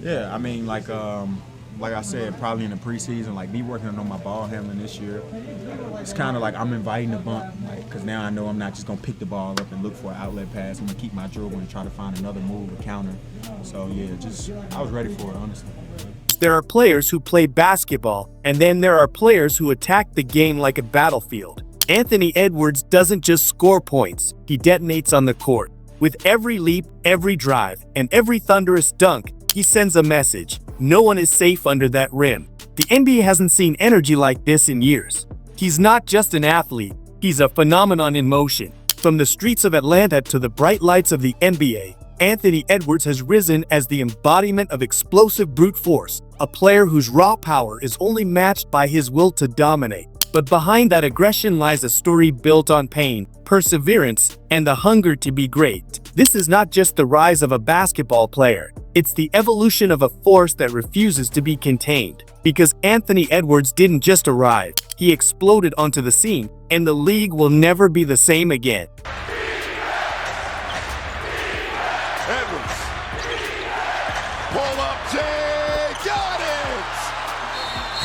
Yeah, I mean, like I said, probably in the preseason, like me working on my ball handling this year, it's kind of like I'm inviting a bump, like, because now I know I'm not just gonna pick the ball up and look for an outlet pass. I'm gonna keep my dribble and try to find another move or counter. So yeah, just I was ready for it, honestly. There are players who play basketball, and then there are players who attack the game like a battlefield. Anthony Edwards doesn't just score points, he detonates on the court. With every leap, every drive, and every thunderous dunk, he sends a message. No one is safe under that rim. The NBA hasn't seen energy like this in years. He's not just an athlete, he's a phenomenon in motion. From the streets of Atlanta to the bright lights of the NBA, Anthony Edwards has risen as the embodiment of explosive brute force, a player whose raw power is only matched by his will to dominate. But behind that aggression lies a story built on pain, perseverance, and the hunger to be great. This is not just the rise of a basketball player, it's the evolution of a force that refuses to be contained. Because Anthony Edwards didn't just arrive, he exploded onto the scene, and the league will never be the same again. Edwards. Pull up J. Got it!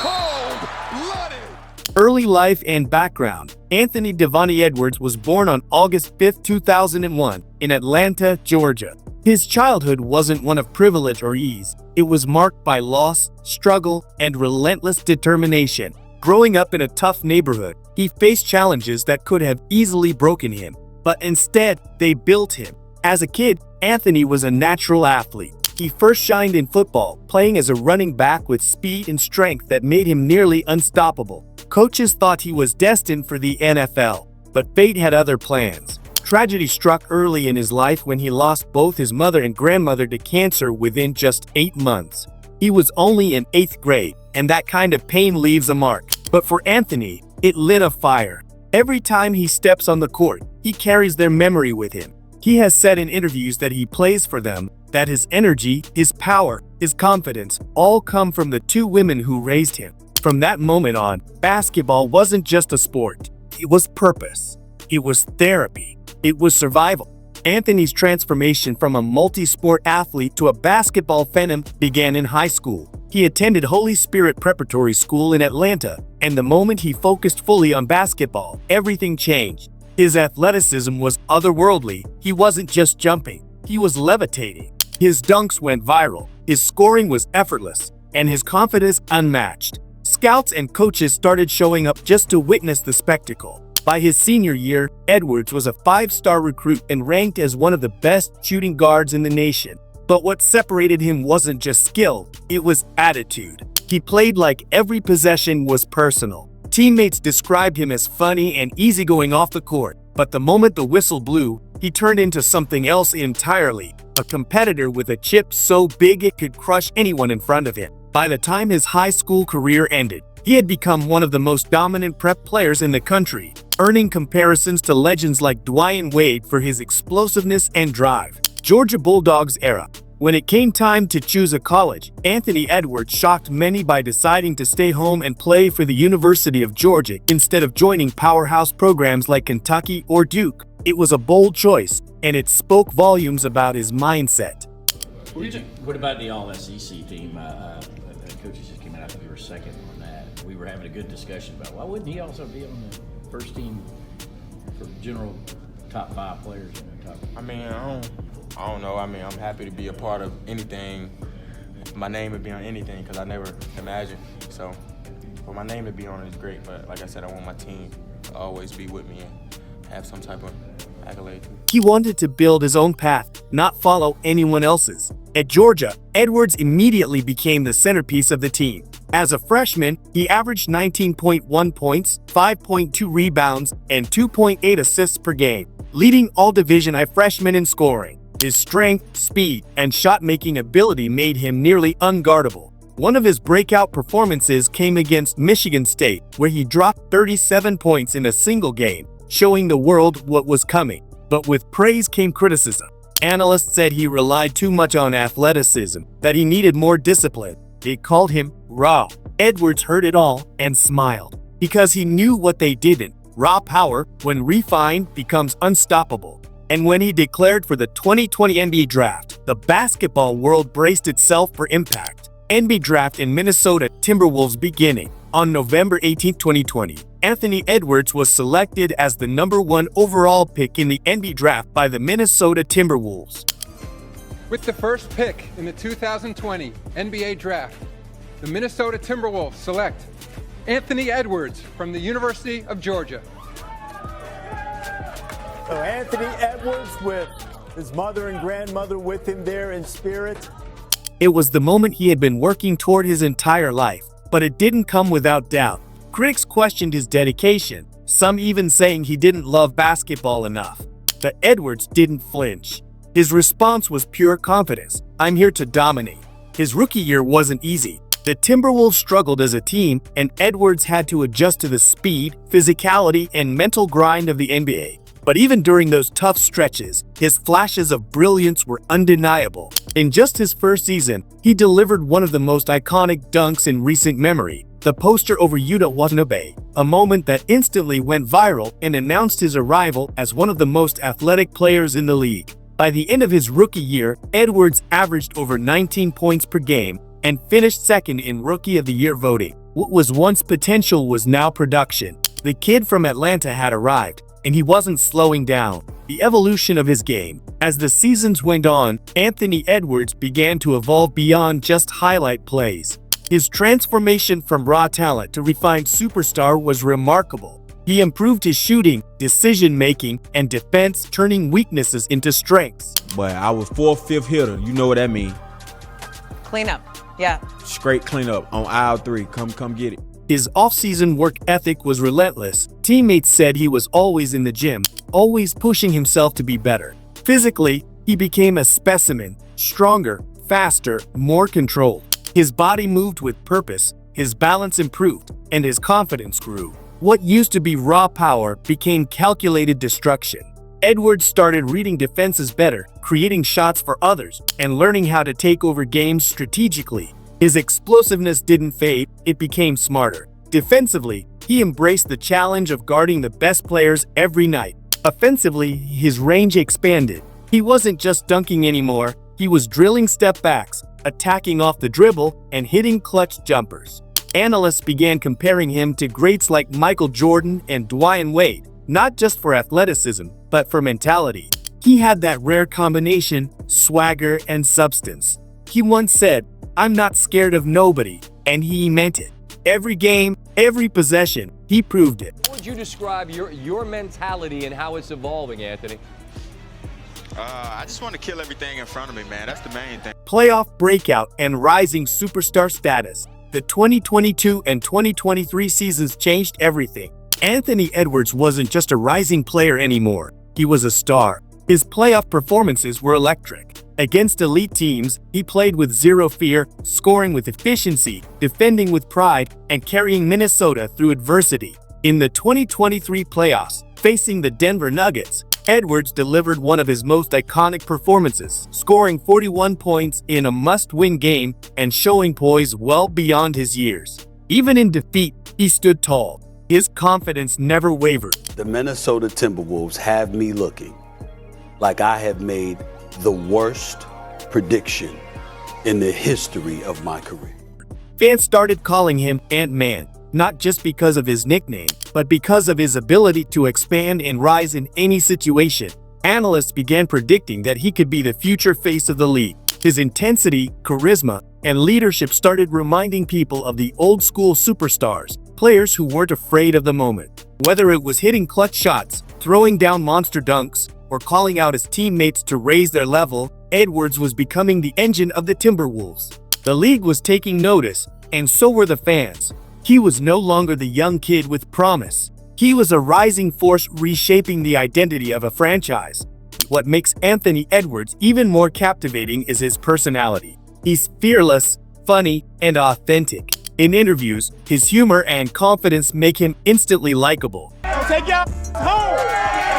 Cold-blooded. Early life and background. Anthony Devontae Edwards was born on August 5, 2001, in Atlanta, Georgia. His childhood wasn't one of privilege or ease. It was marked by loss, struggle, and relentless determination. Growing up in a tough neighborhood, he faced challenges that could have easily broken him, but instead, they built him. As a kid, Anthony was a natural athlete. He first shined in football, playing as a running back with speed and strength that made him nearly unstoppable. Coaches thought he was destined for the NFL, but fate had other plans. Tragedy struck early in his life when he lost both his mother and grandmother to cancer within just 8 months. He was only in 8th grade, and that kind of pain leaves a mark. But for Anthony, it lit a fire. Every time he steps on the court, he carries their memory with him. He has said in interviews that he plays for them, that his energy, his power, his confidence all come from the two women who raised him. From that moment on, basketball wasn't just a sport. It was purpose. It was therapy. It was survival. Anthony's transformation from a multi-sport athlete to a basketball phenom began in high school. He attended Holy Spirit Preparatory School in Atlanta, and the moment he focused fully on basketball, everything changed. His athleticism was otherworldly. He wasn't just jumping, he was levitating. His dunks went viral, his scoring was effortless, and his confidence unmatched. Scouts and coaches started showing up just to witness the spectacle. By his senior year, Edwards was a 5-star recruit and ranked as one of the best shooting guards in the nation. But what separated him wasn't just skill, it was attitude. He played like every possession was personal. Teammates described him as funny and easygoing off the court, but the moment the whistle blew, he turned into something else entirely, a competitor with a chip so big it could crush anyone in front of him. By the time his high school career ended, he had become one of the most dominant prep players in the country, earning comparisons to legends like Dwayne Wade for his explosiveness and drive. Georgia Bulldogs era. When it came time to choose a college, Anthony Edwards shocked many by deciding to stay home and play for the University of Georgia instead of joining powerhouse programs like Kentucky or Duke. It was a bold choice, and it spoke volumes about his mindset. What about the All-SEC team? The coaches just came out. I think we were second on that. We were having a good discussion about why wouldn't he also be on the first team for general top 5 players? I mean, I don't know. I mean, I'm happy to be a part of anything. My name would be on anything because I never imagined. So, for my name to be on it is great. But like I said, I want my team to always be with me and have some type of accolade. He wanted to build his own path, not follow anyone else's. At Georgia, Edwards immediately became the centerpiece of the team. As a freshman, he averaged 19.1 points, 5.2 rebounds, and 2.8 assists per game, leading all Division I freshmen in scoring. His strength, speed, and shot-making ability made him nearly unguardable. One of his breakout performances came against Michigan State, where he dropped 37 points in a single game, showing the world what was coming. But with praise came criticism. Analysts said he relied too much on athleticism, that he needed more discipline. They called him raw. Edwards heard it all and smiled, because he knew what they didn't. Raw power, when refined, becomes unstoppable. And when he declared for the 2020 NBA draft, the basketball world braced itself for impact. NBA draft in Minnesota Timberwolves beginning. On November 18, 2020, Anthony Edwards was selected as the #1 overall pick in the NBA draft by the Minnesota Timberwolves. With the first pick in the 2020 NBA draft, the Minnesota Timberwolves select Anthony Edwards from the University of Georgia. So Anthony Edwards with his mother and grandmother with him there in spirit. It was the moment he had been working toward his entire life, but it didn't come without doubt. Critics questioned his dedication, some even saying he didn't love basketball enough. But Edwards didn't flinch. His response was pure confidence. I'm here to dominate. His rookie year wasn't easy. The Timberwolves struggled as a team, and Edwards had to adjust to the speed, physicality, and mental grind of the NBA. But even during those tough stretches, his flashes of brilliance were undeniable. In just his first season, he delivered one of the most iconic dunks in recent memory, the poster over Yuta Watanabe, a moment that instantly went viral and announced his arrival as one of the most athletic players in the league. By the end of his rookie year, Edwards averaged over 19 points per game and finished second in Rookie of the Year voting. What was once potential was now production. The kid from Atlanta had arrived, and he wasn't slowing down. The evolution of his game. As the seasons went on, Anthony Edwards began to evolve beyond just highlight plays. His transformation from raw talent to refined superstar was remarkable. He improved his shooting, decision-making, and defense, turning weaknesses into strengths. But I was 4th, 5th hitter. You know what that means. Clean up. Yeah. Straight cleanup on aisle 3. Come get it. His off-season work ethic was relentless. Teammates said he was always in the gym, always pushing himself to be better. Physically, he became a specimen, stronger, faster, more controlled. His body moved with purpose, his balance improved, and his confidence grew. What used to be raw power became calculated destruction. Edwards started reading defenses better, creating shots for others, and learning how to take over games strategically. His explosiveness didn't fade, it became smarter. Defensively, he embraced the challenge of guarding the best players every night. Offensively, his range expanded. He wasn't just dunking anymore, he was drilling step backs, attacking off the dribble, and hitting clutch jumpers. Analysts began comparing him to greats like Michael Jordan and Dwyane Wade, not just for athleticism, but for mentality. He had that rare combination, swagger and substance. He once said, "I'm not scared of nobody," and he meant it. Every game, every possession, he proved it. How would you describe your mentality and how it's evolving, Anthony? I just want to kill everything in front of me, man. That's the main thing. Playoff breakout and rising superstar status. The 2022 and 2023 seasons changed everything. Anthony Edwards wasn't just a rising player anymore. He was a star. His playoff performances were electric. Against elite teams, he played with zero fear, scoring with efficiency, defending with pride, and carrying Minnesota through adversity. In the 2023 playoffs, facing the Denver Nuggets, Edwards delivered one of his most iconic performances, scoring 41 points in a must-win game and showing poise well beyond his years. Even in defeat, he stood tall. His confidence never wavered. The Minnesota Timberwolves have me looking like I have made the worst prediction in the history of my career. Fans started calling him Ant-Man, not just because of his nickname, but because of his ability to expand and rise in any situation. Analysts began predicting that he could be the future face of the league. His intensity, charisma, and leadership started reminding people of the old-school superstars, players who weren't afraid of the moment. Whether it was hitting clutch shots, throwing down monster dunks, or calling out his teammates to raise their level, Edwards was becoming the engine of the Timberwolves. The league was taking notice, and so were the fans. He was no longer the young kid with promise. He was a rising force reshaping the identity of a franchise. What makes Anthony Edwards even more captivating is his personality. He's fearless, funny, and authentic. In interviews, his humor and confidence make him instantly likable. Take y'all home!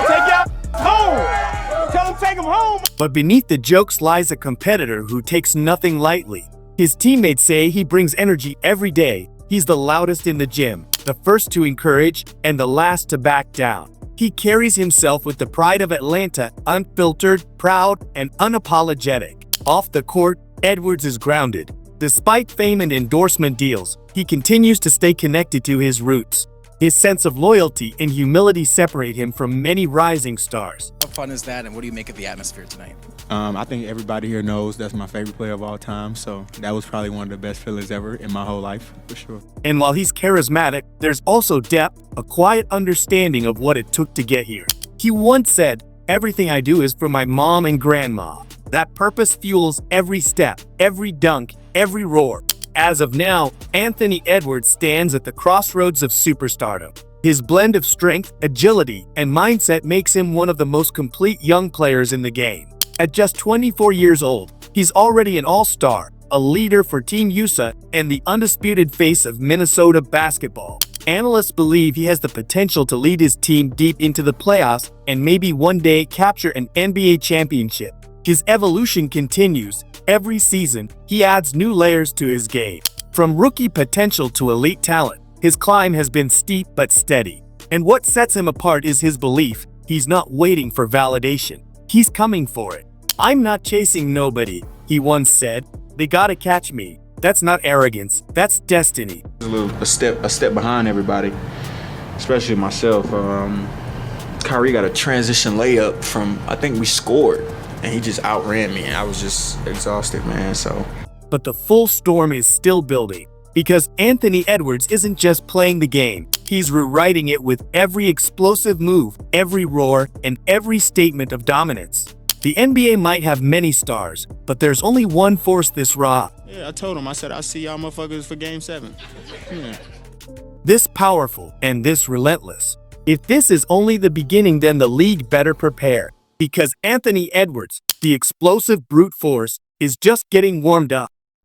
Take y'all home! Tell him take him home! But beneath the jokes lies a competitor who takes nothing lightly. His teammates say he brings energy every day. He's the loudest in the gym, the first to encourage, and the last to back down. He carries himself with the pride of Atlanta, unfiltered, proud, and unapologetic. Off the court, Edwards is grounded. Despite fame and endorsement deals, he continues to stay connected to his roots. His sense of loyalty and humility separate him from many rising stars. How fun is that, and what do you make of the atmosphere tonight? I think everybody here knows that's my favorite player of all time, so that was probably one of the best feelings ever in my whole life, for sure. And while he's charismatic, there's also depth, a quiet understanding of what it took to get here. He once said, "Everything I do is for my mom and grandma." That purpose fuels every step, every dunk, every roar. As of now, Anthony Edwards stands at the crossroads of superstardom. His blend of strength, agility, and mindset makes him one of the most complete young players in the game. At just 24 years old, he's already an all-star, a leader for Team USA, and the undisputed face of Minnesota basketball. Analysts believe he has the potential to lead his team deep into the playoffs and maybe one day capture an NBA championship. His evolution continues. Every season, he adds new layers to his game. From rookie potential to elite talent, his climb has been steep but steady. And what sets him apart is his belief. He's not waiting for validation. He's coming for it. "I'm not chasing nobody," he once said. "They gotta catch me." That's not arrogance, that's destiny. A step behind everybody, especially myself. Kyrie got a transition layup from, I think we scored, and he just outran me, and I was just exhausted, man. So. But the full storm is still building, because Anthony Edwards isn't just playing the game. He's rewriting it with every explosive move, every roar, and every statement of dominance. The NBA might have many stars, but there's only one force this raw. Yeah, I told him, I said, I'll see y'all motherfuckers for Game 7. Yeah. This powerful and this relentless. If this is only the beginning, then the league better prepare. Because Anthony Edwards, the explosive brute force, is just getting warmed up.